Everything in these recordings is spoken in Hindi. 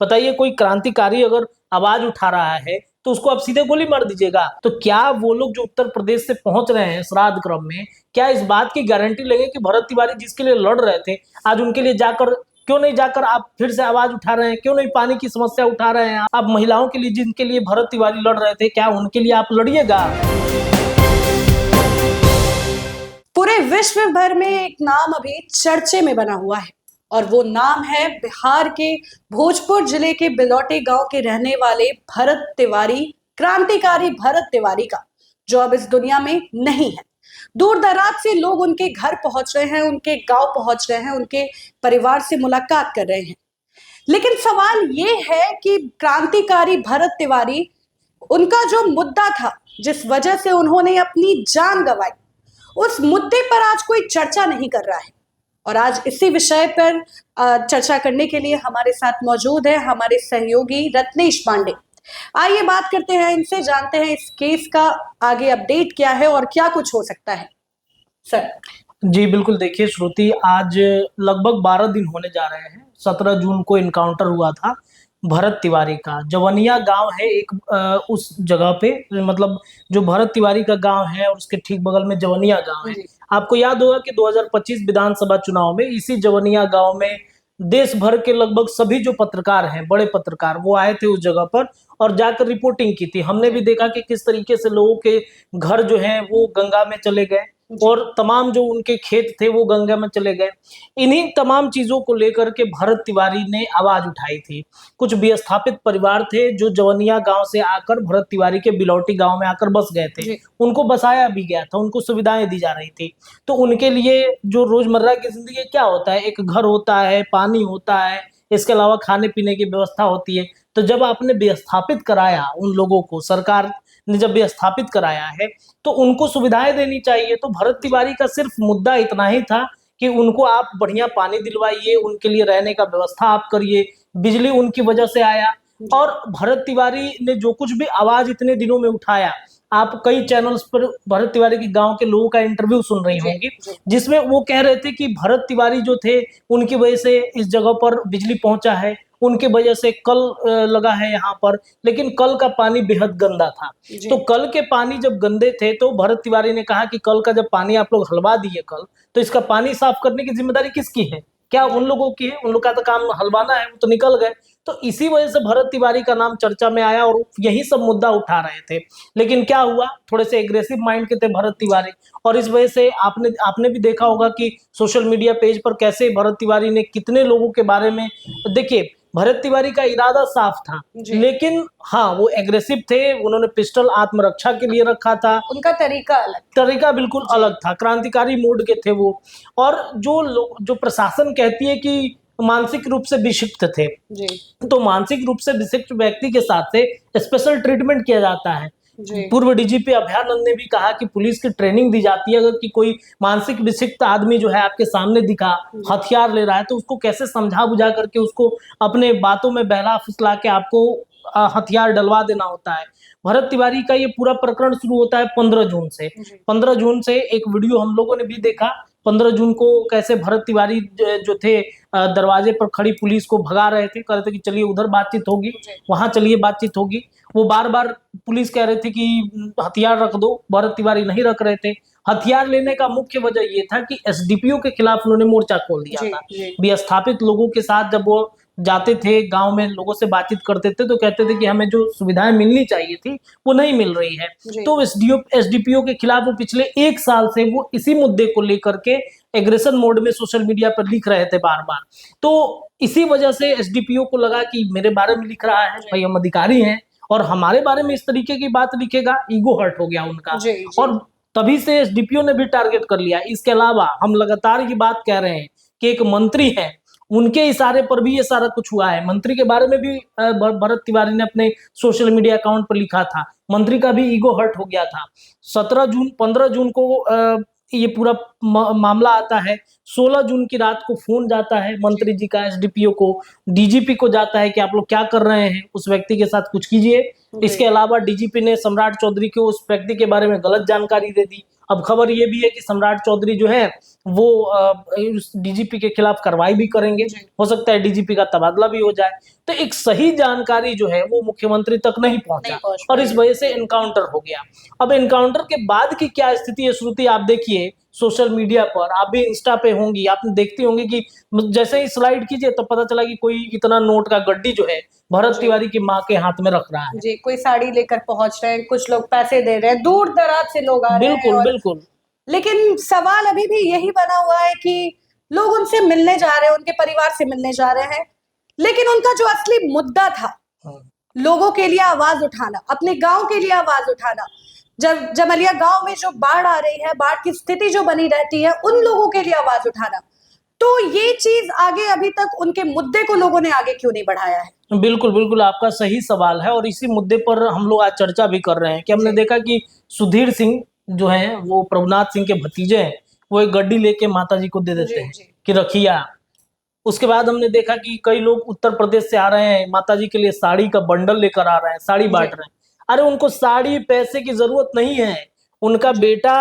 बताइए, कोई क्रांतिकारी अगर आवाज उठा रहा है तो उसको आप सीधे गोली मार दीजिएगा। तो क्या वो लोग जो उत्तर प्रदेश से पहुंच रहे हैं श्राद्ध क्रम में, क्या इस बात की गारंटी लेंगे कि भरत तिवारी जिसके लिए लड़ रहे थे, आज उनके लिए जाकर क्यों नहीं जाकर आप फिर से आवाज उठा रहे हैं? क्यों नहीं पानी की समस्या उठा रहे हैं आप? महिलाओं के लिए जिनके लिए भरत तिवारी लड़ रहे थे, क्या उनके लिए आप लड़िएगा? पूरे विश्व भर में एक नाम अभी चर्चे में बना हुआ है और वो नाम है बिहार के भोजपुर जिले के बिलौटी गांव के रहने वाले भरत तिवारी, क्रांतिकारी भरत तिवारी का, जो अब इस दुनिया में नहीं है। दूर दराज से लोग उनके घर पहुंच रहे हैं, उनके गांव पहुंच रहे हैं, उनके परिवार से मुलाकात कर रहे हैं। लेकिन सवाल ये है कि क्रांतिकारी भरत तिवारी, उनका जो मुद्दा था, जिस वजह से उन्होंने अपनी जान गंवाई, उस मुद्दे पर आज कोई चर्चा नहीं कर रहा है। और आज इसी विषय पर चर्चा करने के लिए हमारे साथ मौजूद है हमारे सहयोगी रत्नेश पांडे। आइए बात करते हैं इनसे, जानते हैं इस केस का आगे अपडेट क्या है और क्या कुछ हो सकता है। सर जी बिल्कुल, देखिए श्रुति, आज लगभग 12 दिन होने जा रहे हैं। 17 जून को इनकाउंटर हुआ था भरत तिवारी का। जवनिया गांव है एक, उस जगह पे, मतलब जो भरत तिवारी का गांव है और उसके ठीक बगल में जवनिया गांव है। आपको याद होगा कि 2025 विधानसभा चुनाव में इसी जवनिया गांव में देश भर के लगभग सभी जो पत्रकार हैं, बड़े पत्रकार, वो आए थे उस जगह पर और जाकर रिपोर्टिंग की थी। हमने भी देखा कि किस तरीके से लोगों के घर जो हैं वो गंगा में चले गए और तमाम जो उनके खेत थे वो गंगा में चले गए। इन्हीं तमाम चीजों को लेकर के भरत तिवारी ने आवाज उठाई थी। कुछ विस्थापित परिवार थे जो जवनिया गांव से आकर भरत तिवारी के बिलौटी गांव में आकर बस गए थे। उनको बसाया भी गया था, उनको सुविधाएं दी जा रही थी। तो उनके लिए जो रोजमर्रा की जिंदगी क्या होता है, एक घर होता है, पानी होता है, इसके अलावा खाने पीने की व्यवस्था होती है। तो जब आपने विस्थापित कराया उन लोगों को, सरकार ने जब विस्थापित कराया है, तो उनको सुविधाएं देनी चाहिए। तो भरत तिवारी का सिर्फ मुद्दा इतना ही था कि उनको आप बढ़िया पानी दिलवाइए, उनके लिए रहने का व्यवस्था आप करिए। बिजली उनकी वजह से आया। और भरत तिवारी ने जो कुछ भी आवाज इतने दिनों में उठाया, आप कई चैनल्स पर भरत तिवारी के गांव के लोगों का इंटरव्यू सुन रही होंगी, जिसमें वो कह रहे थे कि भरत तिवारी जो थे उनकी वजह से इस जगह पर बिजली पहुंचा है, उनके वजह से कल लगा है यहाँ पर। लेकिन कल का पानी बेहद गंदा था। तो कल के पानी जब गंदे थे तो भरत तिवारी ने कहा कि कल का जब पानी आप लोग हलवा दिए कल, तो इसका पानी साफ करने की जिम्मेदारी किसकी है? क्या उन लोगों की है? उन लोग का तो काम हलवाना है, वो तो निकल गए। तो इसी वजह से भरत तिवारी का नाम चर्चा में आया और यही सब मुद्दा उठा रहे थे। लेकिन क्या हुआ, थोड़े से एग्रेसिव माइंड के थे भरत तिवारी, और इस वजह से आपने भी देखा होगा कि सोशल मीडिया पेज पर कैसे भरत तिवारी ने कितने लोगों के बारे में, देखिए भरत तिवारी का इरादा साफ था, लेकिन हाँ वो एग्रेसिव थे। उन्होंने पिस्टल आत्मरक्षा के लिए रखा था। उनका तरीका बिल्कुल अलग था, क्रांतिकारी मोड के थे वो। और जो प्रशासन कहती है कि मानसिक रूप से विक्षिप्त थे, तो मानसिक रूप से विक्षिप्त व्यक्ति के साथ से स्पेशल ट्रीटमेंट किया जाता है। पूर्व डीजीपी अभयानंद ने भी कहा कि पुलिस की ट्रेनिंग दी जाती है, अगर कि कोई मानसिक विक्षिप्त आदमी जो है आपके सामने दिखा हथियार ले रहा है, तो उसको कैसे समझा बुझा करके उसको अपने बातों में बहला फुसला के आपको हथियार डलवा देना होता है। भरत तिवारी का ये पूरा प्रकरण शुरू होता है 15 जून से। 15 जून से एक वीडियो हम लोगों ने भी देखा, 15 जून को कैसे भरत तिवारी जो थे दरवाजे पर खड़ी पुलिस को भगा रहे थे, कह रहे थे कि चलिए उधर बातचीत होगी, वहां चलिए बातचीत होगी। वो बार बार पुलिस कह रहे थे कि हथियार रख दो, भरत तिवारी नहीं रख रहे थे। हथियार लेने का मुख्य वजह ये था कि एसडीपीओ के खिलाफ उन्होंने मोर्चा खोल दिया था। विस्थापित लोगों के साथ जब वो जाते थे गांव में, लोगों से बातचीत करते थे, तो कहते थे कि हमें जो सुविधाएं मिलनी चाहिए थी वो नहीं मिल रही है। तो एसडीपीओ के खिलाफ वो पिछले 1 साल से वो इसी मुद्दे को लेकर के एग्रेशन मोड में सोशल मीडिया पर लिख रहे थे बार बार। तो इसी वजह से एसडीपीओ को लगा कि मेरे बारे में लिख रहा है, भाई हम अधिकारी हैं और हमारे बारे में इस तरीके की बात लिखेगा, ईगो हर्ट हो गया उनका। और तभी से एसडीपीओ ने भी टारगेट कर लिया। इसके अलावा हम लगातार की बात कह रहे हैं कि एक मंत्री है, उनके इशारे पर भी ये सारा कुछ हुआ है। मंत्री के बारे में भी भरत तिवारी ने अपने सोशल मीडिया अकाउंट पर लिखा था, मंत्री का भी ईगो हर्ट हो गया था। 15 जून को ये पूरा मामला आता है। 16 जून की रात को फोन जाता है मंत्री जी का एसडीपीओ को, डीजीपी को जाता है कि आप लोग क्या कर रहे हैं, उस व्यक्ति के साथ कुछ कीजिए। इसके अलावा डीजीपी ने सम्राट चौधरी को उस व्यक्ति के बारे में गलत जानकारी दे दी। अब खबर ये भी है कि सम्राट चौधरी जो है वो डीजीपी के खिलाफ कार्रवाई भी करेंगे, हो सकता है डीजीपी का तबादला भी हो जाए। तो एक सही जानकारी जो है वो मुख्यमंत्री तक नहीं पहुंचा और इस वजह से एनकाउंटर हो गया। अब एनकाउंटर के बाद की क्या स्थिति है श्रुति, आप देखिए सोशल मीडिया पर, आप भी इंस्टा पे होंगी, आप देखती होंगी कि जैसे ही स्लाइड कीजिए तो पता चला कि कोई इतना नोट का गड्डी जो है भरत तिवारी की माँ के हाथ में रख रहा है। जी, कोई साड़ी लेकर पहुंच रहे हैं, कुछ लोग पैसे दे रहे हैं, दूर दराज से लोग आ रहे हैं। बिल्कुल बिल्कुल। लेकिन सवाल अभी भी यही बना हुआ है कि लोग उनसे मिलने जा रहे हैं, उनके परिवार से मिलने जा रहे हैं, लेकिन उनका जो असली मुद्दा था, लोगों के लिए आवाज उठाना, अपने गांव के लिए आवाज उठाना, जब जमलिया गांव में जो बाढ़ आ रही है, बाढ़ की स्थिति जो बनी रहती है, उन लोगों के लिए आवाज उठाना, तो ये चीज आगे अभी तक उनके मुद्दे को लोगों ने आगे क्यों नहीं बढ़ाया है? बिल्कुल बिल्कुल, आपका सही सवाल है और इसी मुद्दे पर हम लोग आज चर्चा भी कर रहे हैं कि हमने देखा कि सुधीर सिंह जो है वो प्रभुनाथ सिंह के भतीजे हैं, वो एक गड्डी लेके माता जी को दे देते हैं कि रखिया। उसके बाद हमने देखा कि कई लोग उत्तर प्रदेश से आ रहे हैं, माता जी के लिए साड़ी का बंडल लेकर आ रहे हैं, साड़ी बांट रहे हैं। अरे उनको साड़ी पैसे की जरूरत नहीं है, उनका बेटा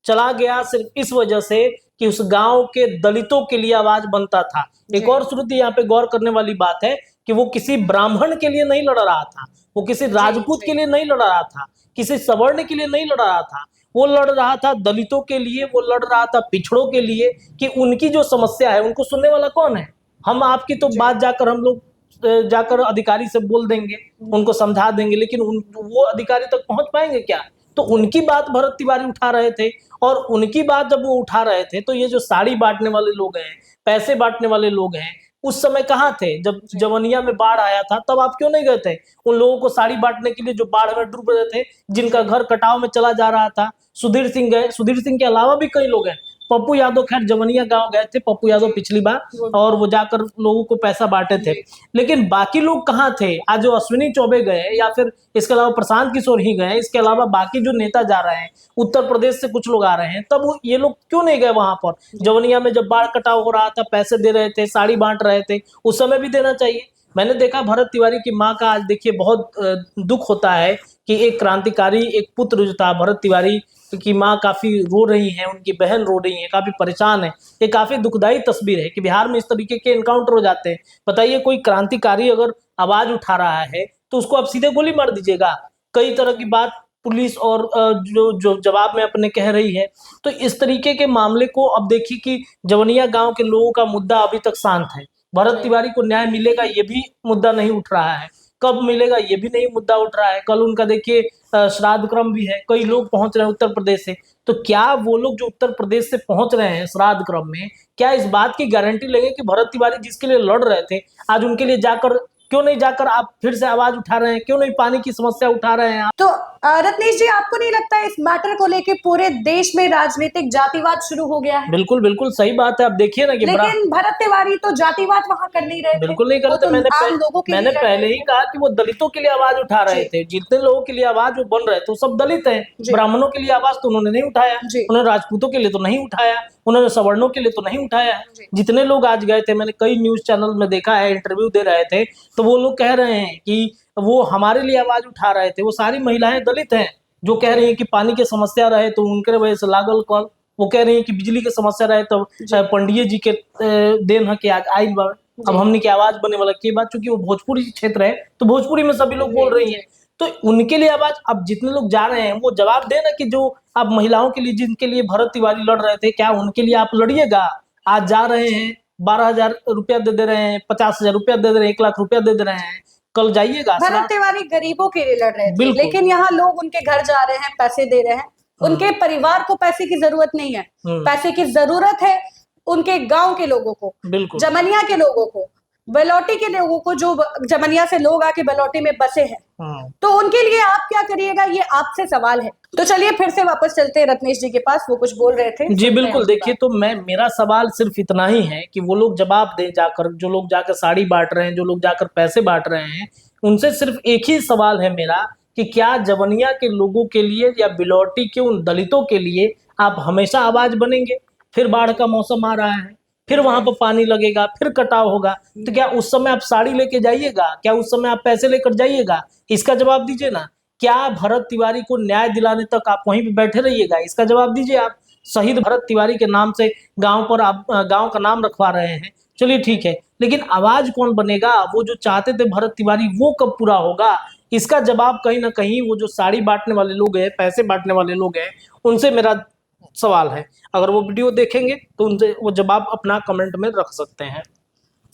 चला गया सिर्फ इस वजह से कि उस गांव के दलितों के लिए आवाज बनता था। एक और श्रुति यहाँ पे गौर करने वाली बात है कि वो किसी ब्राह्मण के लिए नहीं लड़ रहा था, वो किसी राजपूत के लिए नहीं लड़ रहा था, किसी सवर्ण के लिए नहीं लड़ रहा था, वो लड़ रहा था दलितों के लिए, वो लड़ रहा था पिछड़ों के लिए कि उनकी जो समस्या है उनको सुनने वाला कौन है। हम आपकी तो बात जाकर हम लोग जाकर अधिकारी से बोल देंगे, उनको समझा देंगे, लेकिन वो अधिकारी तक पहुंच पाएंगे क्या? तो उनकी बात भरत तिवारी उठा रहे थे और उनकी बात जब वो उठा रहे थे तो ये जो साड़ी बांटने वाले लोग हैं, पैसे बांटने वाले लोग हैं, उस समय कहाँ थे? जब जवनिया में बाढ़ आया था तब आप क्यों नहीं गए थे उन लोगों को साड़ी बांटने के लिए जो बाढ़ में डूब रहे थे, जिनका घर कटाव में चला जा रहा था? सुधीर सिंह गए, सुधीर सिंह के अलावा भी कई लोग हैं। पप्पू यादव खैर जवनिया गांव गए थे, पप्पू यादव पिछली बार, और वो जाकर लोगों को पैसा बांटे थे, लेकिन बाकी लोग कहाँ थे? आज जो अश्विनी चौबे गए या फिर इसके अलावा प्रशांत किशोर ही गए, इसके अलावा बाकी जो नेता जा रहे हैं, उत्तर प्रदेश से कुछ लोग आ रहे हैं, तब ये लोग क्यों नहीं गए वहां पर? जवनिया में जब बाढ़ कटाव हो रहा था, पैसे दे रहे थे, साड़ी बांट रहे थे, उस समय भी देना चाहिए। मैंने देखा भरत तिवारी की माँ का आज देखिए बहुत दुख होता है कि एक क्रांतिकारी, एक पुत्र जो था भरत तिवारी की माँ काफी रो रही है, उनकी बहन रो रही है, काफी परेशान है। ये काफी दुखदाई तस्वीर है कि बिहार में इस तरीके के एनकाउंटर हो जाते हैं। बताइए कोई क्रांतिकारी अगर आवाज उठा रहा है तो उसको आप सीधे गोली मार दीजिएगा। कई तरह की बात पुलिस और जो जो जवाब में अपने कह रही है। तो इस तरीके के मामले को अब देखिए कि जवनिया गांव के लोगों का मुद्दा अभी तक शांत है। भरत तिवारी को न्याय मिलेगा ये भी मुद्दा नहीं उठ रहा है, कब मिलेगा ये भी नहीं मुद्दा उठ रहा है। कल उनका देखिए श्राद्ध क्रम भी है, कई लोग पहुंच रहे हैं उत्तर प्रदेश से, तो क्या वो लोग जो उत्तर प्रदेश से पहुंच रहे हैं श्राद्ध क्रम में, क्या इस बात की गारंटी लेंगे कि भरत तिवारी जिसके लिए लड़ रहे थे आज उनके लिए जाकर, क्यों नहीं जाकर आप फिर से आवाज उठा रहे हैं? क्यों नहीं पानी की समस्या उठा रहे हैं आप? तो रत्नेश जी, आपको नहीं लगता इस मैटर को लेके पूरे देश में राजनीतिक जातिवाद शुरू हो गया है? बिल्कुल बिल्कुल सही बात है। आप देखिए ना कि लेकिन भरत तिवारी तो जातिवाद वहां कर नहीं रहे थे। बिल्कुल नहीं करते। तो मैंने पहले ही कहा कि वो दलितों के लिए आवाज उठा रहे थे। जितने लोगों के लिए आवाज वो बन रहे थे वो सब दलित हैं। ब्राह्मणों के लिए आवाज तो उन्होंने नहीं उठाया, उन्होंने राजपूतों के लिए तो नहीं उठाया, उन्होंने सवर्णों के लिए तो नहीं उठाया। जितने लोग आज गए थे, मैंने कई न्यूज चैनल में देखा है, इंटरव्यू दे रहे थे, तो वो लोग कह रहे हैं कि वो हमारे लिए आवाज उठा रहे थे। वो सारी महिलाएं दलित हैं जो कह रही हैं कि पानी की समस्या रहे तो उनके वजह से लागल कल, वो कह रही हैं कि बिजली की समस्या रहे तो पंडित जी के देन है कि आज आइल बा, अब हमने की आवाज बने वाला की बात। चूंकि वो भोजपुरी क्षेत्र है तो भोजपुरी में सभी लोग बोल रही हैं, तो उनके लिए आवाज। अब जितने लोग जा रहे हैं वो जवाब देना कि जो आप महिलाओं के लिए, जिनके लिए भरत तिवारी लड़ रहे थे, क्या उनके लिए आप लड़िएगा? आज जा रहे हैं 12,000 रुपया दे रहे हैं, 50,000 रुपया दे रहे हैं, 1 लाख रुपया दे रहे हैं, कल जाइएगा। भरत तिवारी गरीबों के लिए लड़ रहे थे, लेकिन यहाँ लोग उनके घर जा रहे हैं, पैसे दे रहे हैं। उनके परिवार को पैसे की जरूरत नहीं है, पैसे की जरूरत है उनके गांव के लोगों को, जमनिया के लोगों को, बेलौटी के लोगों को, जो जमनिया से लोग आके बेलौटी में बसे हैं। तो उनके लिए आप क्या करिएगा, ये आपसे सवाल है। तो चलिए फिर से वापस चलते हैं रत्नेश जी के पास, वो कुछ बोल रहे थे। जी बिल्कुल, देखिए तो मेरा सवाल सिर्फ इतना ही है कि वो लोग जवाब दें जाकर, जो लोग जाकर साड़ी बांट रहे हैं, जो लोग जाकर पैसे बांट रहे हैं, उनसे सिर्फ एक ही सवाल है मेरा कि क्या जवनिया के लोगों के लिए या बिलौटी के उन दलितों के लिए आप हमेशा आवाज बनेंगे? फिर बाढ़ का मौसम आ रहा है, फिर वहां पर पानी लगेगा, फिर कटाव होगा, तो क्या उस समय आप साड़ी लेके जाइएगा? क्या उस समय आप पैसे लेकर जाइएगा? इसका जवाब दीजिए ना। क्या भरत तिवारी को न्याय दिलाने तक आप वहीं पे बैठे रहिएगा? इसका जवाब दीजिए आप। शहीद भरत तिवारी के नाम से गांव पर आप गांव का नाम रखवा रहे हैं, चलिए ठीक है, लेकिन आवाज कौन बनेगा? वो जो चाहते थे भरत तिवारी, वो कब पूरा होगा? इसका जवाब कहीं ना कहीं वो जो साड़ी बांटने वाले लोग हैं, पैसे बांटने वाले लोग हैं, उनसे मेरा सवाल है। अगर वो वीडियो देखेंगे तो उनसे वो जवाब अपना कमेंट में रख सकते हैं।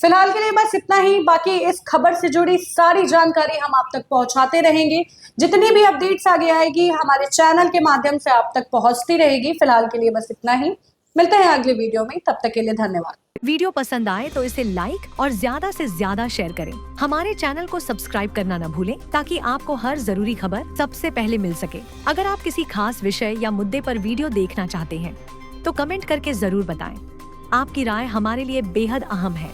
फिलहाल के लिए बस इतना ही। बाकी इस खबर से जुड़ी सारी जानकारी हम आप तक पहुंचाते रहेंगे। जितनी भी अपडेट्स आगे आएगी हमारे चैनल के माध्यम से आप तक पहुंचती रहेगी। फिलहाल के लिए बस इतना ही। मिलते हैं अगले वीडियो में, तब तक के लिए धन्यवाद। वीडियो पसंद आए तो इसे लाइक और ज्यादा से ज्यादा शेयर करें। हमारे चैनल को सब्सक्राइब करना न भूलें ताकि आपको हर जरूरी खबर सबसे पहले मिल सके। अगर आप किसी खास विषय या मुद्दे पर वीडियो देखना चाहते हैं तो कमेंट करके जरूर बताएं। आपकी राय हमारे लिए बेहद अहम है।